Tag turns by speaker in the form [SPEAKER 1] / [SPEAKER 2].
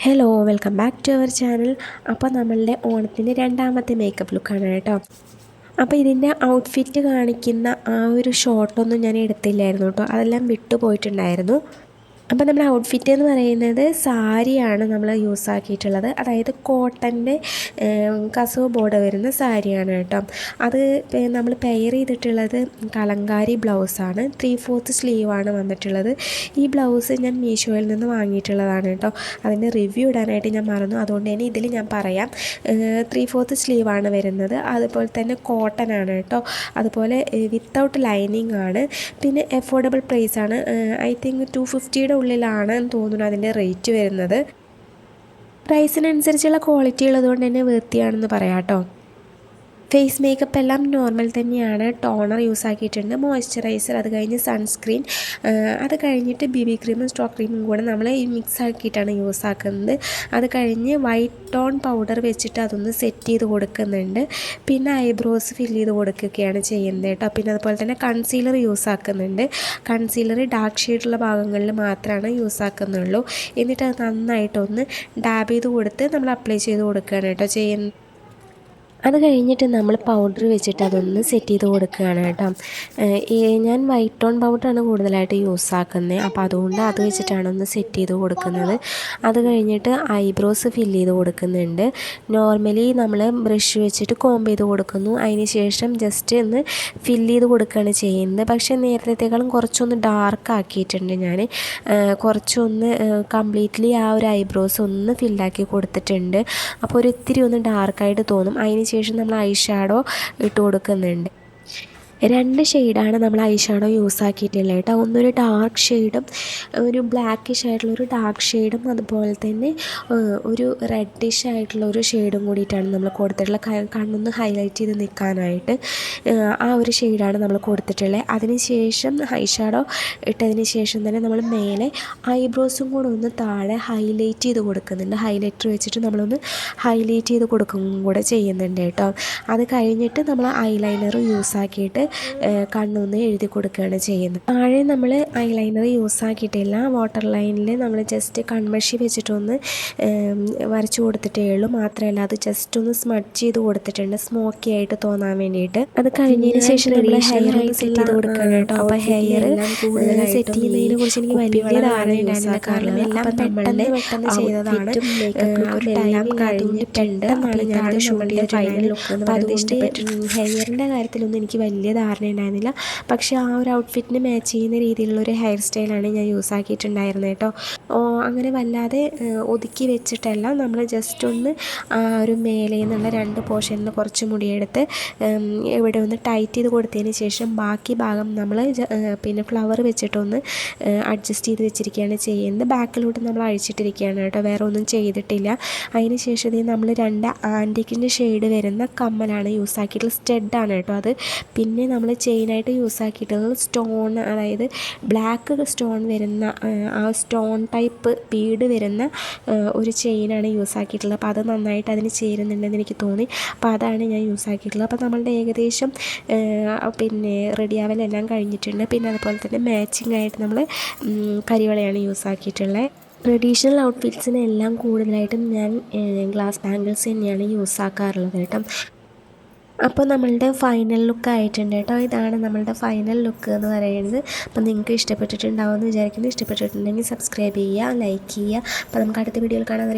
[SPEAKER 1] Hello welcome back to our channel. അപ്പോൾ നമ്മളുടെ ഓണത്തിൻ്റെ രണ്ടാമത്തെ മേക്കപ്പ് ലുക്കാണ് കേട്ടോ. അപ്പോൾ ഇതിൻ്റെ ഔട്ട്ഫിറ്റ് കാണിക്കുന്ന ആ ഒരു ഷോട്ടൊന്നും ഞാൻ എടുത്തില്ലായിരുന്നു കേട്ടോ, അതെല്ലാം വിട്ടു പോയിട്ടുണ്ടായിരുന്നു. അപ്പോൾ നമ്മുടെ ഔട്ട്ഫിറ്റ് എന്ന് പറയുന്നത് സാരിയാണ് നമ്മൾ യൂസ് ആക്കിയിട്ടുള്ളത്, അതായത് കോട്ടൻ്റെ കസവ് ബോർഡർ വരുന്ന സാരിയാണ് കേട്ടോ. അത് നമ്മൾ പെയർ ചെയ്തിട്ടുള്ളത് കലങ്കാരി ബ്ലൗസാണ്, 3/4 സ്ലീവാണ് വന്നിട്ടുള്ളത്. ഈ ബ്ലൗസ് ഞാൻ മീഷോയിൽ നിന്ന് വാങ്ങിയിട്ടുള്ളതാണ് കേട്ടോ. അതിൻ്റെ റിവ്യൂ ഇടാനായിട്ട് ഞാൻ മറന്നു, അതുകൊണ്ട് തന്നെ ഇതിൽ ഞാൻ പറയാം. 3/4 സ്ലീവാണ് വരുന്നത്, അതുപോലെ തന്നെ കോട്ടൺ ആണ് കേട്ടോ, അതുപോലെ വിത്തൗട്ട് ലൈനിങ് ആണ്. പിന്നെ അഫോർഡബിൾ പ്രൈസാണ്, ഐ തിങ്ക് 250 ഉള്ളിലാണ് തോന്നുന്നു അതിൻ്റെ റേറ്റ് വരുന്നത്. പ്രൈസിനനുസരിച്ചുള്ള ക്വാളിറ്റി ഉള്ളതുകൊണ്ട് തന്നെ വൃത്തിയാണെന്ന് പറയാം കേട്ടോ. ഫേസ് മേക്കപ്പ് എല്ലാം നോർമൽ തന്നെയാണ്. ടോണർ യൂസ് ആക്കിയിട്ടുണ്ട്, മോയ്സ്ചറൈസർ, അത് കഴിഞ്ഞ് സൺസ്ക്രീൻ, അത് കഴിഞ്ഞിട്ട് BB ക്രീമും സ്ട്രോക്ക് ക്രീമും കൂടെ നമ്മൾ മിക്സ് ആക്കിയിട്ടാണ് യൂസ് ആക്കുന്നത്. അത് കഴിഞ്ഞ് വൈറ്റ് ടോൺ പൗഡർ വെച്ചിട്ട് അതൊന്ന് സെറ്റ് ചെയ്ത് കൊടുക്കുന്നുണ്ട്. പിന്നെ ഐബ്രോസ് ഫില്ല് ചെയ്ത് കൊടുക്കുകയൊക്കെയാണ് ചെയ്യുന്നത് കേട്ടോ. പിന്നെ അതുപോലെ തന്നെ കൺസീലർ യൂസ് ആക്കുന്നുണ്ട്. കൺസീലർ ഡാർക്ക് ഷെയ്ഡുള്ള ഭാഗങ്ങളിൽ മാത്രമാണ് യൂസ് ആക്കുന്നുള്ളൂ. എന്നിട്ട് അത് നന്നായിട്ടൊന്ന് ഡാബ് ചെയ്ത് കൊടുത്ത് നമ്മൾ അപ്ലൈ ചെയ്ത് കൊടുക്കുകയാണ് കേട്ടോ ചെയ്യുന്നത്. അത് കഴിഞ്ഞിട്ട് നമ്മൾ പൗഡർ വെച്ചിട്ട് അതൊന്ന് സെറ്റ് ചെയ്ത് കൊടുക്കുകയാണ് കേട്ടോ. ഞാൻ വൈറ്റ് ടോൺ പൗഡറാണ് കൂടുതലായിട്ട് യൂസ് ആക്കുന്നത്, അപ്പോൾ അതുകൊണ്ട് അത് വെച്ചിട്ടാണ് ഒന്ന് സെറ്റ് ചെയ്ത് കൊടുക്കുന്നത്. അത് കഴിഞ്ഞിട്ട് ഐബ്രോസ് ഫില്ല് ചെയ്ത് കൊടുക്കുന്നുണ്ട്. നോർമലി നമ്മൾ ബ്രഷ് വെച്ചിട്ട് കോംബ് ചെയ്ത് കൊടുക്കുന്നു, അതിന് ശേഷം ജസ്റ്റ് ഒന്ന് ഫില്ല് ചെയ്ത് കൊടുക്കുകയാണ് ചെയ്യുന്നത്. പക്ഷേ നേരത്തേക്കാളും കുറച്ചൊന്ന് ഡാർക്ക് ആക്കിയിട്ടുണ്ട് ഞാൻ, കുറച്ചൊന്ന് കംപ്ലീറ്റ്ലി ആ ഒരു ഐബ്രോസ് ഒന്ന് ഫില്ലാക്കി കൊടുത്തിട്ടുണ്ട്. അപ്പോൾ ഒരു ഇത്തിരി ഒന്ന് ഡാർക്കായിട്ട് തോന്നും. അതിന് ശേഷം നമ്മൾ ഐ ഷാഡോ ഇട്ട് കൊടുക്കുന്നുണ്ട്. 2 ഷെയ്ഡാണ് നമ്മൾ ഐ ഷാഡോ യൂസ് ആക്കിയിട്ടുള്ളത് കേട്ടോ. ഒന്നൊരു ഡാർക്ക് ഷെയ്ഡും ഒരു ബ്ലാക്കിഷ് ആയിട്ടുള്ളൊരു ഡാർക്ക് ഷെയ്ഡും, അതുപോലെ തന്നെ ഒരു റെഡിഷ് ആയിട്ടുള്ള ഒരു ഷെയ്ഡും കൂടിയിട്ടാണ് നമ്മൾ കൊടുത്തിട്ടുള്ളത്, കണ്ണൊന്ന് ഹൈലൈറ്റ് ചെയ്ത് നിൽക്കാനായിട്ട്. ആ ഒരു ഷെയ്ഡാണ് നമ്മൾ കൊടുത്തിട്ടുള്ളത്. അതിന് ശേഷം ഐ ഷാഡോ ഇട്ടതിന് ശേഷം തന്നെ നമ്മൾ മേലെ ഐബ്രോസും കൂടെ ഒന്ന് താഴെ ഹൈലൈറ്റ് ചെയ്ത് കൊടുക്കുന്നുണ്ട്. ഹൈലൈറ്റർ വെച്ചിട്ട് നമ്മളൊന്ന് ഹൈലൈറ്റ് ചെയ്ത് കൊടുക്കുകയും കൂടെ ചെയ്യുന്നുണ്ട് കേട്ടോ. അത് കഴിഞ്ഞിട്ട് നമ്മൾ ഐലൈനർ യൂസ് ആക്കിയിട്ട് കണ്ണൊന്ന് എഴുതി കൊടുക്കുകയാണ് ചെയ്യുന്നത്. താഴെ നമ്മൾ ഐലൈനർ യൂസ് ആക്കിയിട്ടില്ല, വാട്ടർ ലൈനിൽ നമ്മൾ ജസ്റ്റ് കൺമഷി വെച്ചിട്ടൊന്ന് വരച്ചു കൊടുത്തിട്ടേ ഉള്ളൂ. മാത്രമല്ല അത് ജസ്റ്റ് ഒന്ന് സ്മഡ്ജ് ചെയ്ത് കൊടുത്തിട്ടുണ്ട്, സ്മോക്കി ആയിട്ട് തോന്നാൻ വേണ്ടിയിട്ട്. അത് കഴിഞ്ഞതിന് ശേഷം നമ്മൾ ഹെയർ സെറ്റ് ചെയ്ത് കൊടുക്കുകയാണ് കേട്ടോ. അപ്പോൾ ഹെയർ സെറ്റ് ചെയ്യുന്നതിനെ കുറിച്ച് എനിക്ക് വലിയ ധാരണ ഉണ്ടായിരുന്നില്ല, കാരണം എല്ലാം പെട്ടെന്ന് ചെയ്തതാണ്. ഒരു ടൈം കഴിഞ്ഞിട്ടുണ്ട്, അപ്പോൾ ഞാനത് ഷൂട്ട് ചെയ്ത ഫൈനൽ ലുക്ക് എന്ന് പറയുന്നത് ഇഷ്ടപ്പെട്ടിട്ടുണ്ട്. ഹെയറിൻ്റെ കാര്യത്തിലൊന്നും എനിക്ക് വലിയ ധാരണ ഉണ്ടായിരുന്നില്ല, പക്ഷേ ആ ഒരു ഔട്ട്ഫിറ്റിന് മാച്ച് ചെയ്യുന്ന രീതിയിലുള്ളൊരു ഹെയർ സ്റ്റൈലാണ് ഞാൻ യൂസ് ആക്കിയിട്ടുണ്ടായിരുന്നത് കേട്ടോ. അങ്ങനെ വല്ലാതെ ഒതുക്കി വെച്ചിട്ടല്ല, നമ്മൾ ജസ്റ്റ് ഒന്ന് ആ ഒരു മേലെ നിന്നുള്ള 2 പോർഷനിൽ കുറച്ച് മുടിയെടുത്ത് ഇവിടെ ഒന്ന് ടൈറ്റ് ചെയ്ത് കൊടുത്തതിന് ശേഷം ബാക്കി ഭാഗം നമ്മൾ പിന്നെ ഫ്ലവർ വെച്ചിട്ടൊന്ന് അഡ്ജസ്റ്റ് ചെയ്ത് വെച്ചിരിക്കുകയാണ് ചെയ്യുന്നത്. ബാക്കിലോട്ട് നമ്മൾ അഴിച്ചിട്ടിരിക്കുകയാണ് കേട്ടോ, വേറെ ഒന്നും ചെയ്തിട്ടില്ല. അതിന് ശേഷം നമ്മൾ 2 ആൻറ്റിക്കിൻ്റെ ഷെയ്ഡ് വരുന്ന കമ്മലാണ് യൂസ് ആക്കിയിട്ടുള്ളത്, സ്റ്റഡാണ് കേട്ടോ അത്. പിന്നെ നമ്മൾ ചെയിനായിട്ട് യൂസ് ആക്കിയിട്ടുള്ളത് സ്റ്റോൺ, അതായത് ബ്ലാക്ക് സ്റ്റോൺ വരുന്ന ആ സ്റ്റോൺ ടൈപ്പ് ബീഡ് വരുന്ന ഒരു ചെയിനാണ് യൂസ് ആക്കിയിട്ടുള്ളത്. അപ്പോൾ അത് നന്നായിട്ട് അതിന് ചേരുന്നുണ്ടെന്ന് എനിക്ക് തോന്നി, അപ്പോൾ അതാണ് ഞാൻ യൂസ് ആക്കിയിട്ടുള്ളത്. അപ്പോൾ നമ്മളുടെ ഏകദേശം പിന്നെ റെഡിയാവലെല്ലാം കഴിഞ്ഞിട്ടുണ്ട്. പിന്നെ അതുപോലെ തന്നെ മാച്ചിങ് ആയിട്ട് നമ്മൾ കരിവളയാണ് യൂസ് ആക്കിയിട്ടുള്ളത്. ട്രഡീഷണൽ ഔട്ട്ഫിറ്റ്സിനെല്ലാം കൂടുതലായിട്ടും ഞാൻ ഗ്ലാസ് ബാംഗിൾസ് തന്നെയാണ് യൂസ് ആക്കാറുള്ളത് കേട്ടോ. അപ്പോൾ നമ്മളുടെ ഫൈനൽ ലുക്ക് ആയിട്ടുണ്ട് കേട്ടോ. ഇതാണ് നമ്മളുടെ ഫൈനൽ ലുക്ക് എന്ന് പറയുന്നത്. അപ്പോൾ നിങ്ങൾക്ക് ഇഷ്ടപ്പെട്ടിട്ടുണ്ടാവുമെന്ന് വിചാരിക്കുന്നു. ഇഷ്ടപ്പെട്ടിട്ടുണ്ടെങ്കിൽ സബ്സ്ക്രൈബ് ചെയ്യുക, ലൈക്ക് ചെയ്യുക. അപ്പോൾ നമുക്ക് അടുത്ത വീഡിയോയിൽ കാണാൻ.